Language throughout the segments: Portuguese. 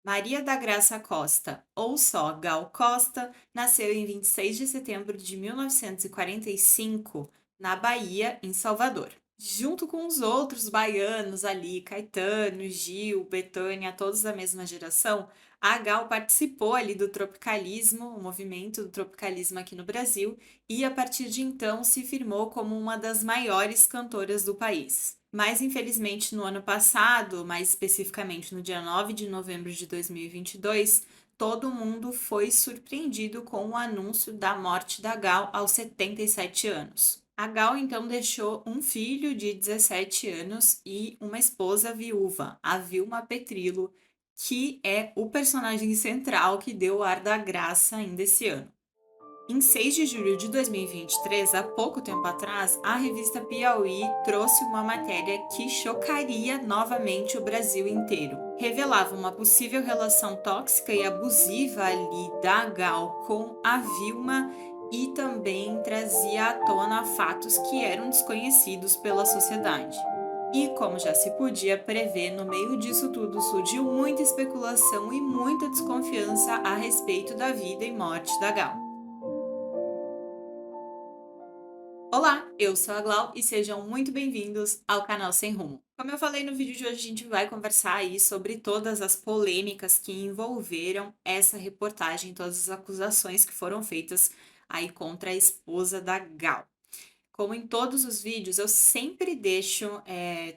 Maria da Graça Costa, ou só Gal Costa, nasceu em 26 de setembro de 1945, na Bahia, em Salvador. Junto com os outros baianos ali, Caetano, Gil, Bethânia, todos da mesma geração, a Gal participou ali do tropicalismo, o movimento do tropicalismo aqui no Brasil, e a partir de então se firmou como uma das maiores cantoras do país. Mas infelizmente no ano passado, mais especificamente no dia 9 de novembro de 2022, todo mundo foi surpreendido com o anúncio da morte da Gal aos 77 anos. A Gal então deixou um filho de 17 anos e uma esposa viúva, a Vilma Petrilo, que é o personagem central que deu o ar da graça ainda esse ano. Em 6 de julho de 2023, há pouco tempo atrás, a revista Piauí trouxe uma matéria que chocaria novamente o Brasil inteiro. Revelava uma possível relação tóxica e abusiva ali da Gal com a Vilma e também trazia à tona fatos que eram desconhecidos pela sociedade. E como já se podia prever, no meio disso tudo surgiu muita especulação e muita desconfiança a respeito da vida e morte da Gal. Olá, eu sou a Glau e sejam muito bem-vindos ao canal Sem Rumo. Como eu falei no vídeo de hoje, a gente vai conversar aí sobre todas as polêmicas que envolveram essa reportagem, todas as acusações que foram feitas aí contra a esposa da Gal. Como em todos os vídeos, eu sempre deixo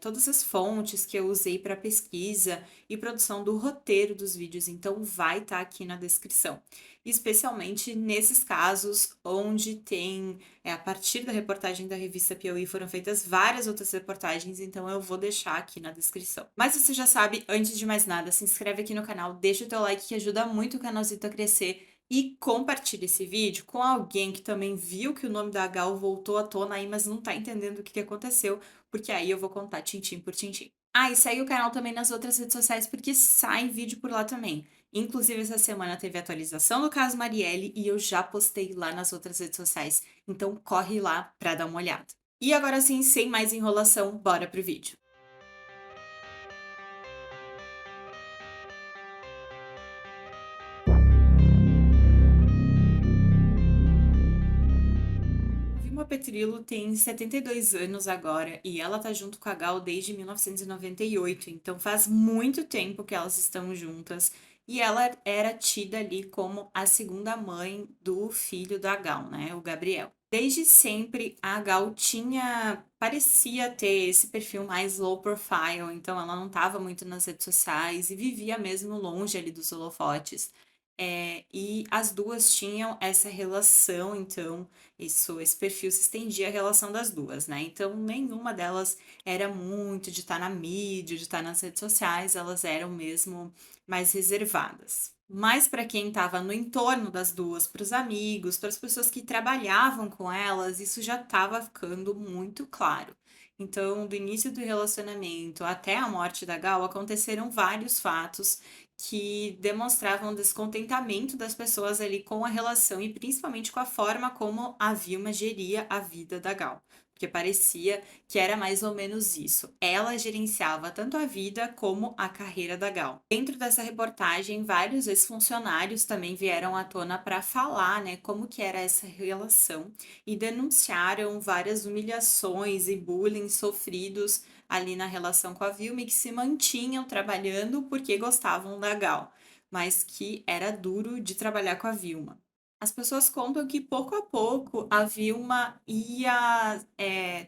todas as fontes que eu usei para pesquisa e produção do roteiro dos vídeos, então vai estar aqui na descrição. Especialmente nesses casos onde tem, a partir da reportagem da revista Piauí, foram feitas várias outras reportagens, então eu vou deixar aqui na descrição. Mas você já sabe, antes de mais nada, se inscreve aqui no canal, deixa o teu like que ajuda muito o canalzito a crescer e compartilhe esse vídeo com alguém que também viu que o nome da Gal voltou à tona aí, mas não tá entendendo o que aconteceu, porque aí eu vou contar tintim por tintim. Ah, e segue o canal também nas outras redes sociais, porque sai vídeo por lá também. Inclusive, essa semana teve atualização do caso Marielle e eu já postei lá nas outras redes sociais. Então, corre lá pra dar uma olhada. E agora sim, sem mais enrolação, bora pro vídeo. Vilma Petrilo tem 72 anos agora e ela tá junto com a Gal desde 1998, então faz muito tempo que elas estão juntas e ela era tida ali como a segunda mãe do filho da Gal, né, o Gabriel. Desde sempre a Gal parecia ter esse perfil mais low profile, então ela não estava muito nas redes sociais e vivia mesmo longe ali dos holofotes. E as duas tinham essa relação, então esse perfil se estendia a relação das duas, né? Então, nenhuma delas era muito de estar na mídia, de estar nas redes sociais, elas eram mesmo mais reservadas. Mas para quem estava no entorno das duas, para os amigos, para as pessoas que trabalhavam com elas, isso já estava ficando muito claro. Então, do início do relacionamento até a morte da Gal, aconteceram vários fatos que demonstravam descontentamento das pessoas ali com a relação e principalmente com a forma como a Vilma geria a vida da Gal. Porque parecia que era mais ou menos isso. Ela gerenciava tanto a vida como a carreira da Gal. Dentro dessa reportagem, vários ex-funcionários também vieram à tona para falar, né, como que era essa relação e denunciaram várias humilhações e bullying sofridos ali na relação com a Vilma e que se mantinham trabalhando porque gostavam da Gal, mas que era duro de trabalhar com a Vilma. As pessoas contam que pouco a pouco a Vilma ia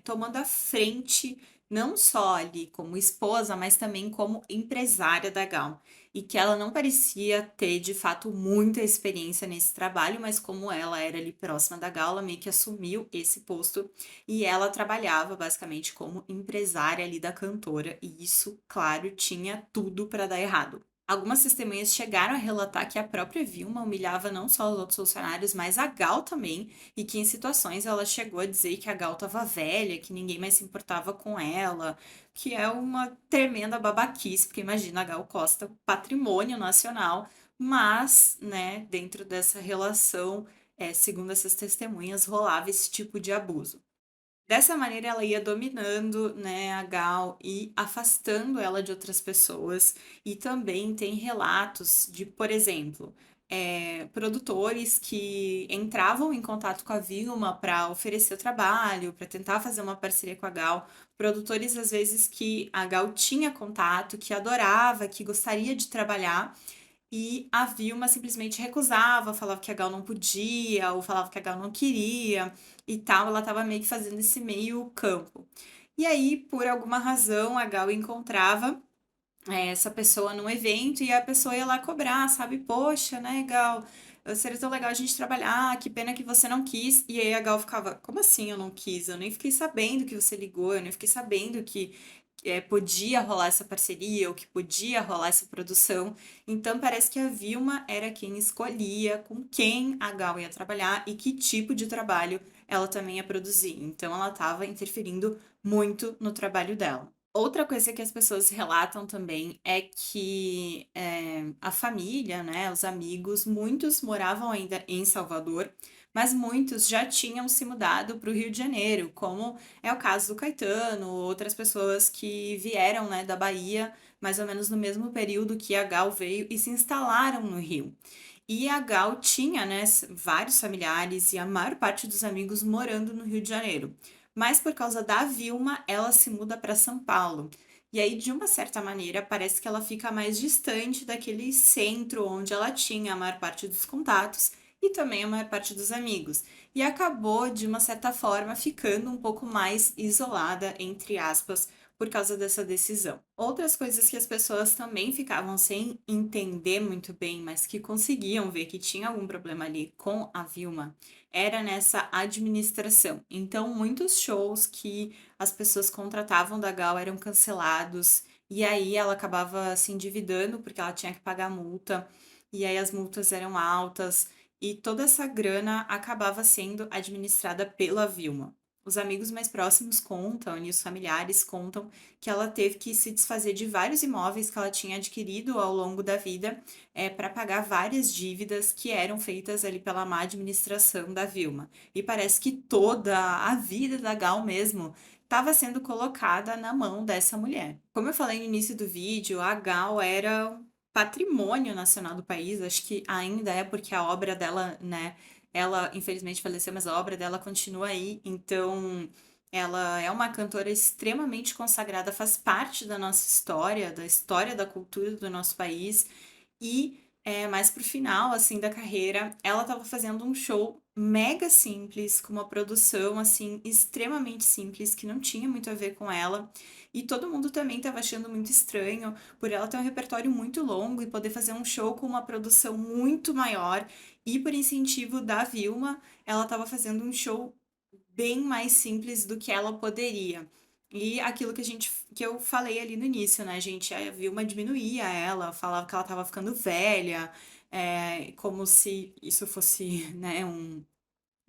tomando a frente, não só ali como esposa, mas também como empresária da Gal. E que ela não parecia ter de fato muita experiência nesse trabalho, mas como ela era ali próxima da Gal, ela meio que assumiu esse posto e ela trabalhava basicamente como empresária ali da cantora, e isso, claro, tinha tudo para dar errado. Algumas testemunhas chegaram a relatar que a própria Vilma humilhava não só os outros funcionários, mas a Gal também, e que em situações ela chegou a dizer que a Gal estava velha, que ninguém mais se importava com ela, que é uma tremenda babaquice, porque imagina a Gal Costa, patrimônio nacional, mas, né, dentro dessa relação, segundo essas testemunhas, rolava esse tipo de abuso. Dessa maneira, ela ia dominando, né, a Gal e afastando ela de outras pessoas. E também tem relatos de, por exemplo, produtores que entravam em contato com a Vilma para oferecer o trabalho, para tentar fazer uma parceria com a Gal. Produtores, às vezes, que a Gal tinha contato, que adorava, que gostaria de trabalhar. E a Vilma simplesmente recusava, falava que a Gal não podia, ou falava que a Gal não queria e tal. Ela estava meio que fazendo esse meio campo. E aí, por alguma razão, a Gal encontrava essa pessoa num evento e a pessoa ia lá cobrar, sabe? Poxa, né, Gal? Seria tão legal a gente trabalhar, que pena que você não quis. E aí a Gal ficava, como assim eu não quis? Eu nem fiquei sabendo que você ligou, eu nem fiquei sabendo que podia rolar essa parceria ou que podia rolar essa produção. Então parece que a Vilma era quem escolhia com quem a Gal ia trabalhar e que tipo de trabalho ela também ia produzir. Então ela estava interferindo muito no trabalho dela. Outra coisa que as pessoas relatam também é que a família, né, os amigos, muitos moravam ainda em Salvador, mas muitos já tinham se mudado para o Rio de Janeiro, como é o caso do Caetano, outras pessoas que vieram, né, da Bahia, mais ou menos no mesmo período que a Gal veio e se instalaram no Rio. E a Gal tinha, né, vários familiares e a maior parte dos amigos morando no Rio de Janeiro. Mas por causa da Vilma, ela se muda para São Paulo. E aí, de uma certa maneira, parece que ela fica mais distante daquele centro onde ela tinha a maior parte dos contatos e também a maior parte dos amigos. E acabou, de uma certa forma, ficando um pouco mais isolada, entre aspas, por causa dessa decisão. Outras coisas que as pessoas também ficavam sem entender muito bem, mas que conseguiam ver que tinha algum problema ali com a Vilma, era nessa administração. Então, muitos shows que as pessoas contratavam da Gal eram cancelados, e aí ela acabava se endividando porque ela tinha que pagar multa, e aí as multas eram altas, e toda essa grana acabava sendo administrada pela Vilma. Os amigos mais próximos contam, e os familiares contam que ela teve que se desfazer de vários imóveis que ela tinha adquirido ao longo da vida para pagar várias dívidas que eram feitas ali pela má administração da Vilma. E parece que toda a vida da Gal mesmo estava sendo colocada na mão dessa mulher. Como eu falei no início do vídeo, a Gal era um patrimônio nacional do país, acho que ainda é porque a obra dela, né, ela infelizmente faleceu, mas a obra dela continua aí, então ela é uma cantora extremamente consagrada, faz parte da nossa história, da história da cultura do nosso país. E mais pro final, assim, da carreira, ela estava fazendo um show mega simples, com uma produção, assim, extremamente simples, que não tinha muito a ver com ela. E todo mundo também estava achando muito estranho, por ela ter um repertório muito longo e poder fazer um show com uma produção muito maior. E por incentivo da Vilma, ela estava fazendo um show bem mais simples do que ela poderia. E aquilo que eu falei ali no início, né, gente? A Vilma diminuía ela, falava que ela estava ficando velha, como se isso fosse, né,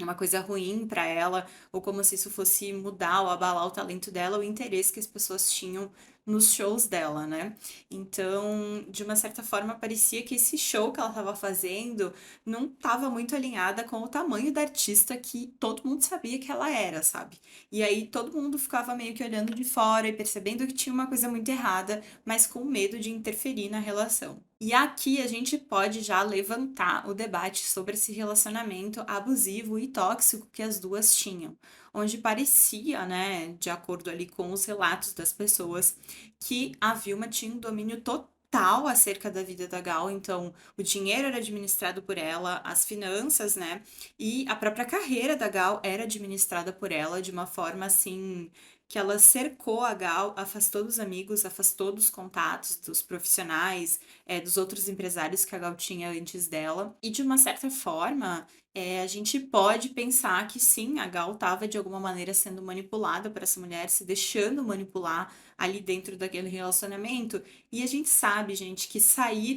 uma coisa ruim para ela, ou como se isso fosse mudar ou abalar o talento dela, o interesse que as pessoas tinham nos shows dela, né? Então, de uma certa forma, parecia que esse show que ela estava fazendo não estava muito alinhada com o tamanho da artista que todo mundo sabia que ela era, sabe? E aí todo mundo ficava meio que olhando de fora e percebendo que tinha uma coisa muito errada, mas com medo de interferir na relação. E aqui a gente pode já levantar o debate sobre esse relacionamento abusivo e tóxico que as duas tinham, onde parecia, né, de acordo ali com os relatos das pessoas, que a Vilma tinha um domínio total acerca da vida da Gal, então o dinheiro era administrado por ela, as finanças, né, e a própria carreira da Gal era administrada por ela de uma forma assim que ela cercou a Gal, afastou dos amigos, afastou dos contatos, dos profissionais, dos outros empresários que a Gal tinha antes dela. E de uma certa forma, a gente pode pensar que sim, a Gal estava de alguma maneira sendo manipulada por essa mulher, se deixando manipular ali dentro daquele relacionamento. E a gente sabe, gente, que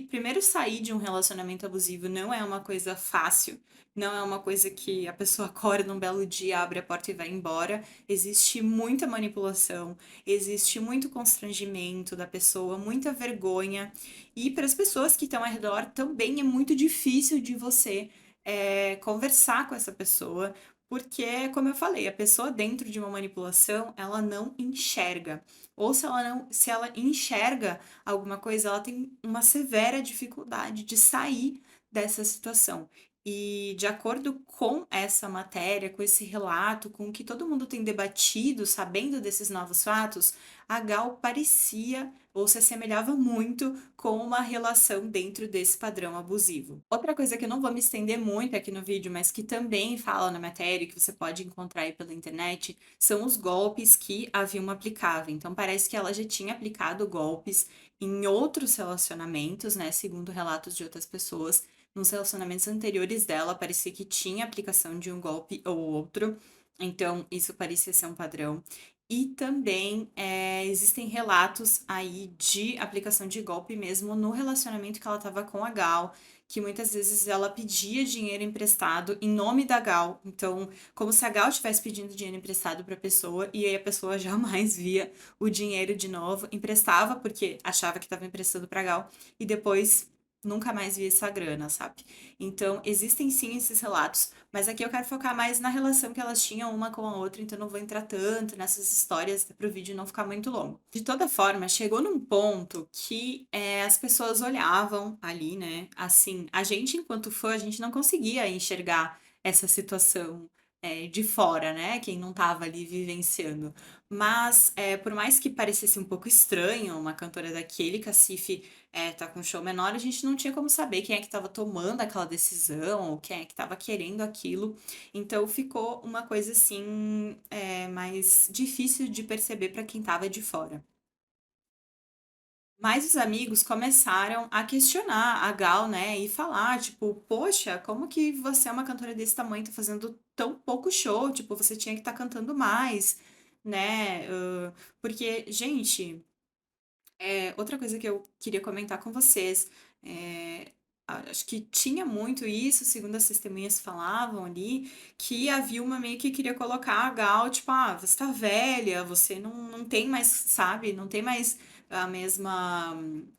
primeiro sair de um relacionamento abusivo não é uma coisa fácil. Não é uma coisa que a pessoa acorda num belo dia, abre a porta e vai embora. Existe muita manipulação, existe muito constrangimento da pessoa, muita vergonha. E para as pessoas que estão ao redor também é muito difícil de você conversar com essa pessoa, Porque, como eu falei, a pessoa dentro de uma manipulação, ela não enxerga. Ou se ela enxerga alguma coisa, ela tem uma severa dificuldade de sair dessa situação. E de acordo com essa matéria, com esse relato, com o que todo mundo tem debatido, sabendo desses novos fatos, a Gal parecia ou se assemelhava muito com uma relação dentro desse padrão abusivo. Outra coisa que eu não vou me estender muito aqui no vídeo, mas que também fala na matéria, que você pode encontrar aí pela internet, são os golpes que a Vilma aplicava. Então parece que ela já tinha aplicado golpes em outros relacionamentos, né? Segundo relatos de outras pessoas, nos relacionamentos anteriores dela, parecia que tinha aplicação de um golpe ou outro. Então, isso parecia ser um padrão. E também existem relatos aí de aplicação de golpe mesmo no relacionamento que ela estava com a Gal, que muitas vezes ela pedia dinheiro emprestado em nome da Gal. Então, como se a Gal estivesse pedindo dinheiro emprestado para a pessoa e aí a pessoa jamais via o dinheiro de novo, emprestava porque achava que estava emprestando para a Gal e depois nunca mais via essa grana, sabe? Então, existem sim esses relatos, mas aqui eu quero focar mais na relação que elas tinham uma com a outra, então não vou entrar tanto nessas histórias para o vídeo não ficar muito longo. De toda forma, chegou num ponto que as pessoas olhavam ali, né? Assim, a gente, enquanto fã, a gente não conseguia enxergar essa situação de fora, né? Quem não estava ali vivenciando. Mas, por mais que parecesse um pouco estranho uma cantora daquele cacife tá com um show menor, a gente não tinha como saber quem é que estava tomando aquela decisão, ou quem é que estava querendo aquilo. Então ficou uma coisa assim, mais difícil de perceber para quem estava de fora. Mas os amigos começaram a questionar a Gal, né, e falar, tipo, poxa, como que você é uma cantora desse tamanho, tá fazendo tão pouco show? Tipo, você tinha que estar cantando mais, né? Porque, gente, outra coisa que eu queria comentar com vocês, acho que tinha muito isso, segundo as testemunhas falavam ali, que a Vilma meio que queria colocar a Gal, tipo, ah, você tá velha, você não tem mais, sabe, não tem mais a mesma,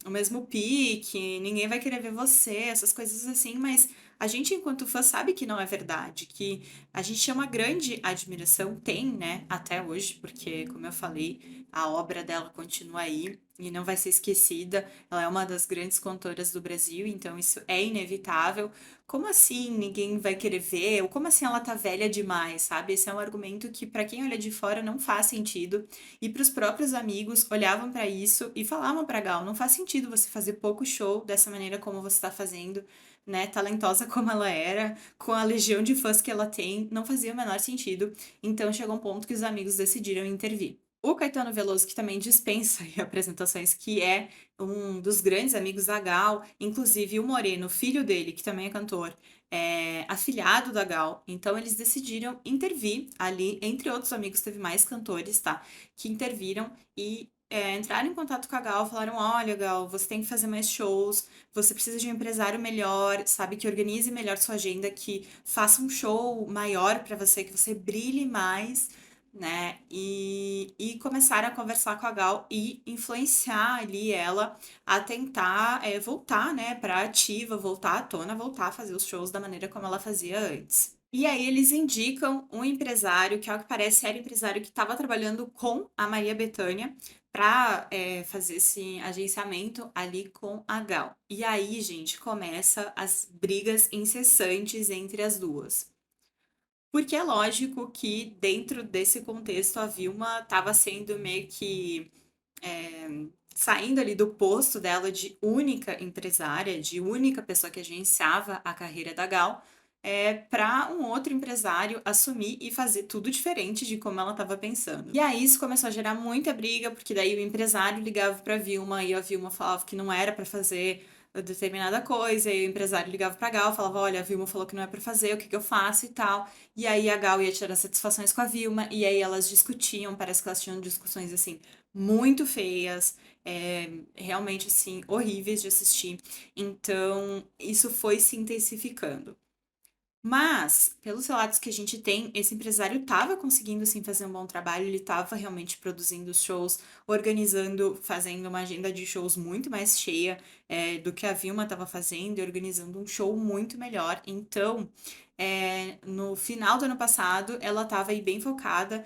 o mesmo pique, ninguém vai querer ver você, essas coisas assim, mas a gente, enquanto fã, sabe que não é verdade, que a gente tinha uma grande admiração, tem, né, até hoje, porque, como eu falei, a obra dela continua aí e não vai ser esquecida. Ela é uma das grandes cantoras do Brasil, então isso é inevitável. Como assim ninguém vai querer ver? Ou como assim ela tá velha demais, sabe? Esse é um argumento que, para quem olha de fora, não faz sentido. E para os próprios amigos, olhavam para isso e falavam para Gal: não faz sentido você fazer pouco show dessa maneira como você está fazendo. Né, talentosa como ela era, com a legião de fãs que ela tem, não fazia o menor sentido. Então chegou um ponto que os amigos decidiram intervir. O Caetano Veloso, que também dispensa aí apresentações, que é um dos grandes amigos da Gal, inclusive o Moreno, filho dele, que também é cantor, é afilhado da Gal. Então eles decidiram intervir ali, entre outros amigos, teve mais cantores, tá? Que interviram e entraram em contato com a Gal, falaram: olha, Gal, você tem que fazer mais shows, você precisa de um empresário melhor, sabe, que organize melhor sua agenda, que faça um show maior para você, que você brilhe mais, né? E começaram a conversar com a Gal e influenciar ali ela a tentar voltar, né, para ativa, voltar à tona, voltar a fazer os shows da maneira como ela fazia antes. E aí eles indicam um empresário, que ao que parece era o empresário que estava trabalhando com a Maria Bethânia para fazer esse agenciamento ali com a Gal. E aí, gente, começa as brigas incessantes entre as duas. Porque é lógico que dentro desse contexto a Vilma estava sendo meio que saindo ali do posto dela de única empresária, de única pessoa que agenciava a carreira da Gal, para um outro empresário assumir e fazer tudo diferente de como ela estava pensando. E aí isso começou a gerar muita briga, porque daí o empresário ligava para Vilma e a Vilma falava que não era para fazer determinada coisa, e o empresário ligava pra Gal, falava: olha, a Vilma falou que não é pra fazer, o que que eu faço e tal. E aí a Gal ia tirar satisfações com a Vilma, e aí elas discutiam, parece que elas tinham discussões assim muito feias, realmente assim, horríveis de assistir. Então, isso foi se intensificando. Mas, pelos relatos que a gente tem, esse empresário estava conseguindo sim fazer um bom trabalho, ele estava realmente produzindo shows, organizando, fazendo uma agenda de shows muito mais cheia, do que a Vilma estava fazendo e organizando um show muito melhor. Então, no final do ano passado, ela estava aí bem focada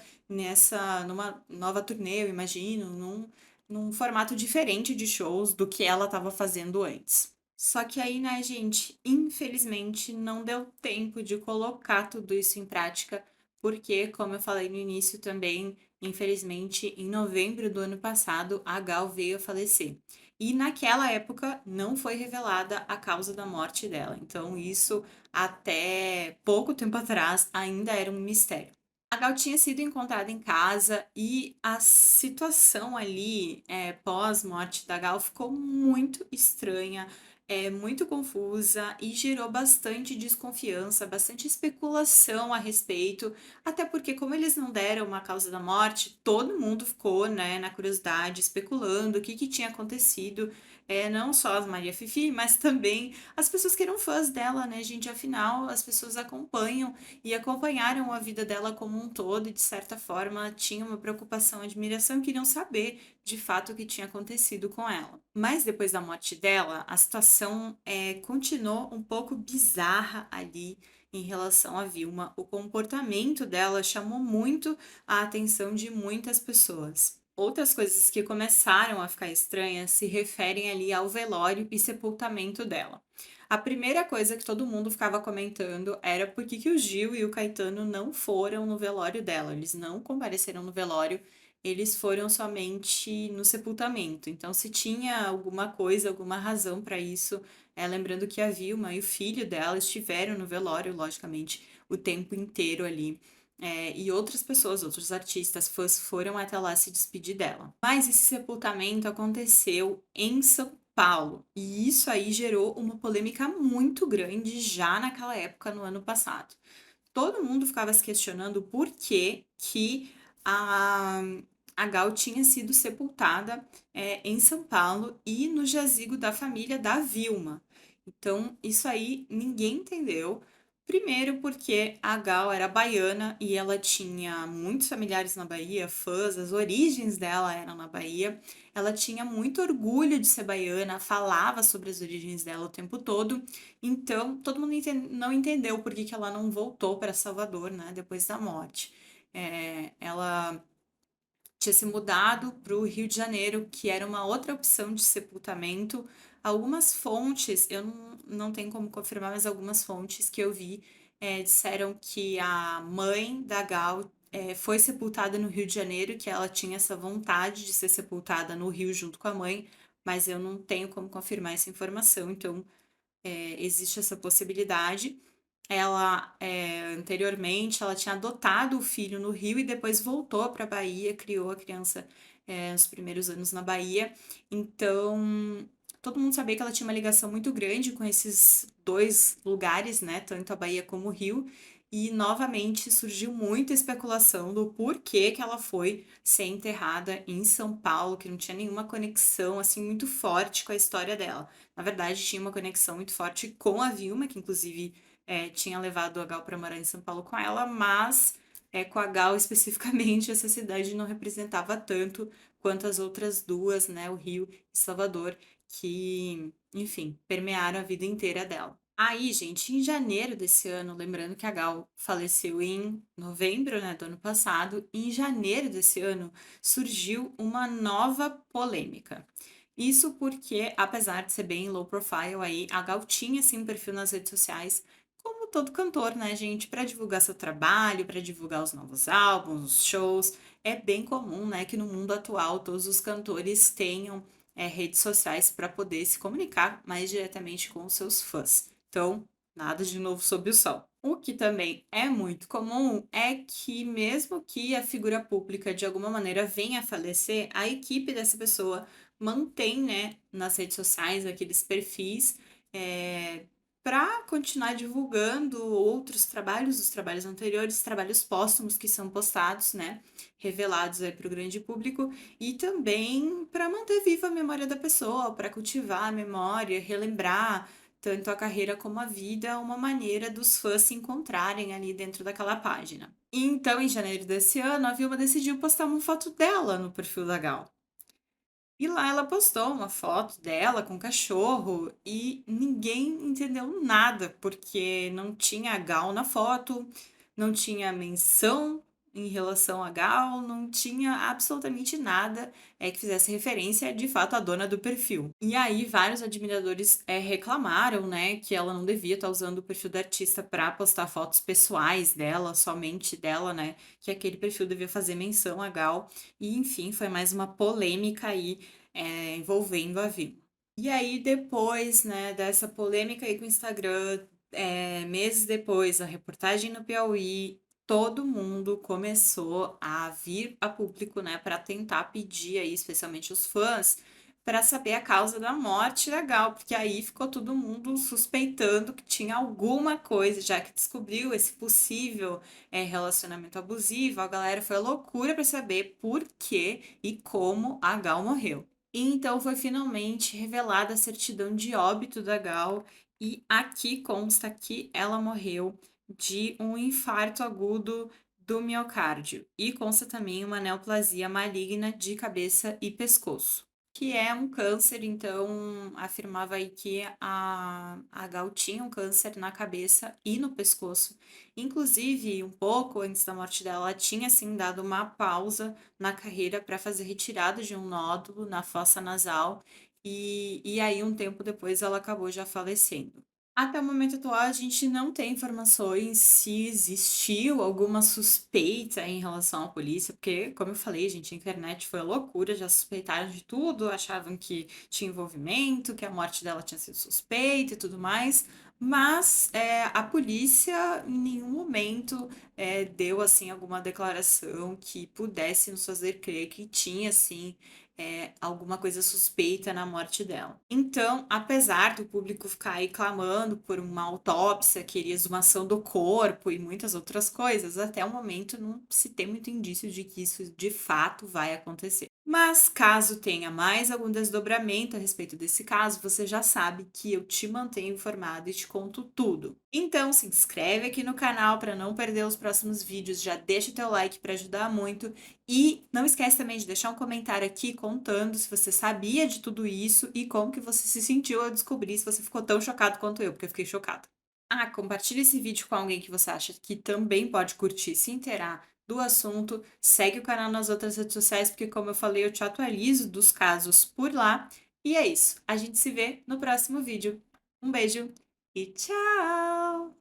numa nova turnê, eu imagino, num formato diferente de shows do que ela estava fazendo antes. Só que aí, né, gente, infelizmente não deu tempo de colocar tudo isso em prática, porque, como eu falei no início também, infelizmente, em novembro do ano passado, a Gal veio a falecer. E naquela época não foi revelada a causa da morte dela. Então, isso até pouco tempo atrás ainda era um mistério. A Gal tinha sido encontrada em casa e a situação ali, pós-morte da Gal ficou muito estranha, muito confusa e gerou bastante desconfiança, bastante especulação a respeito, até porque como eles não deram uma causa da morte, todo mundo ficou, né, na curiosidade, especulando o que que tinha acontecido, não só as Maria Fifi, mas também as pessoas que eram fãs dela, né, gente? Afinal, as pessoas acompanham e acompanharam a vida dela como um todo e, de certa forma, tinham uma preocupação, admiração e queriam saber de fato o que tinha acontecido com ela. Mas depois da morte dela, a situação continuou um pouco bizarra ali em relação a Vilma. O comportamento dela chamou muito a atenção de muitas pessoas. Outras coisas que começaram a ficar estranhas se referem ali ao velório e sepultamento dela. A primeira coisa que todo mundo ficava comentando era por que o Gil e o Caetano não foram no velório dela. Eles não compareceram no velório, eles foram somente no sepultamento. Então, se tinha alguma coisa, alguma razão para isso, lembrando que a Vilma e o filho dela estiveram no velório, logicamente, o tempo inteiro ali. E outras pessoas, outros artistas, fãs foram até lá se despedir dela. Mas esse sepultamento aconteceu em São Paulo, e isso aí gerou uma polêmica muito grande já naquela época, no ano passado. Todo mundo ficava se questionando por que que a, a Gal tinha sido sepultada em São Paulo e no jazigo da família da Vilma. Então, isso aí ninguém entendeu. Primeiro, porque a Gal era baiana e ela tinha muitos familiares na Bahia, fãs, as origens dela eram na Bahia. Ela tinha muito orgulho de ser baiana, falava sobre as origens dela o tempo todo. Então, todo mundo não entendeu por que que ela não voltou para Salvador, né, depois da morte. Ela tinha se mudado para o Rio de Janeiro, que era uma outra opção de sepultamento. Algumas fontes, eu não tenho como confirmar, mas algumas fontes que eu vi disseram que a mãe da Gal foi sepultada no Rio de Janeiro, que ela tinha essa vontade de ser sepultada no Rio junto com a mãe, mas eu não tenho como confirmar essa informação, então existe essa possibilidade. Ela, anteriormente, ela tinha adotado o filho no Rio e depois voltou para a Bahia, criou a criança, nos primeiros anos na Bahia. Então, todo mundo sabia que ela tinha uma ligação muito grande com esses dois lugares, né? Tanto a Bahia como o Rio. E novamente surgiu muita especulação do porquê que ela foi ser enterrada em São Paulo, que não tinha nenhuma conexão assim muito forte com a história dela. Na verdade, tinha uma conexão muito forte com a Vilma, que inclusive tinha levado a Gal para morar em São Paulo com ela, mas com a Gal especificamente, essa cidade não representava tanto quanto as outras duas, né, o Rio e Salvador, que, enfim, permearam a vida inteira dela. Aí, gente, em janeiro desse ano, lembrando que a Gal faleceu em novembro, né, do ano passado, em janeiro desse ano surgiu uma nova polêmica. Isso porque, apesar de ser bem low profile aí, a Gal tinha sim um perfil nas redes sociais, como todo cantor, né, gente, para divulgar seu trabalho, para divulgar os novos álbuns, os shows. É bem comum, né, que no mundo atual todos os cantores tenham redes sociais para poder se comunicar mais diretamente com os seus fãs. Então, nada de novo sob o sol. O que também é muito comum é que, mesmo que a figura pública de alguma maneira venha a falecer, a equipe dessa pessoa mantém, né, nas redes sociais aqueles perfis para continuar divulgando outros trabalhos, os trabalhos anteriores, trabalhos póstumos que são postados, né, revelados aí para o grande público, e também para manter viva a memória da pessoa, para cultivar a memória, relembrar tanto a carreira como a vida, uma maneira dos fãs se encontrarem ali dentro daquela página. Então, em janeiro desse ano, a Vilma decidiu postar uma foto dela no perfil da Gal. E lá ela postou uma foto dela com o cachorro e ninguém entendeu nada, porque não tinha a Gal na foto, não tinha menção em relação a Gal, não tinha absolutamente nada que fizesse referência de fato à dona do perfil. E aí vários admiradores reclamaram, né, que ela não devia estar usando o perfil da artista para postar fotos pessoais dela, somente dela, né, que aquele perfil devia fazer menção a Gal. E enfim, foi mais uma polêmica aí envolvendo a Vilma. E aí, depois, né, dessa polêmica aí com o Instagram, meses depois, a reportagem no Piauí, todo mundo começou a vir a público, né, para tentar pedir aí, especialmente os fãs, para saber a causa da morte da Gal, porque aí ficou todo mundo suspeitando que tinha alguma coisa, já que descobriu esse possível relacionamento abusivo, a galera foi à loucura para saber por que e como a Gal morreu. E então foi finalmente revelada a certidão de óbito da Gal, e aqui consta que ela morreu de um infarto agudo do miocárdio, e consta também uma neoplasia maligna de cabeça e pescoço, que é um câncer. Então afirmava aí que a Gal tinha um câncer na cabeça e no pescoço. Inclusive, um pouco antes da morte dela, ela tinha assim dado uma pausa na carreira para fazer retirada de um nódulo na fossa nasal, e aí um tempo depois ela acabou já falecendo. Até o momento atual, a gente não tem informações se existiu alguma suspeita em relação à polícia, porque, como eu falei, gente, a internet foi a loucura, já suspeitaram de tudo, achavam que tinha envolvimento, que a morte dela tinha sido suspeita e tudo mais, mas a polícia em nenhum momento deu, assim, alguma declaração que pudesse nos fazer crer que tinha, assim, alguma coisa suspeita na morte dela. Então, apesar do público ficar aí clamando por uma autópsia, queria exumação do corpo e muitas outras coisas, até o momento não se tem muito indício de que isso de fato vai acontecer. Mas caso tenha mais algum desdobramento a respeito desse caso, você já sabe que eu te mantenho informado e te conto tudo. Então se inscreve aqui no canal para não perder os próximos vídeos, já deixa o teu like para ajudar muito e não esquece também de deixar um comentário aqui contando se você sabia de tudo isso e como que você se sentiu ao descobrir, se você ficou tão chocado quanto eu, porque eu fiquei chocada. Ah, compartilhe esse vídeo com alguém que você acha que também pode curtir, e se inteirar do assunto. Segue o canal nas outras redes sociais, porque, como eu falei, eu te atualizo dos casos por lá. E é isso. A gente se vê no próximo vídeo. Um beijo e tchau!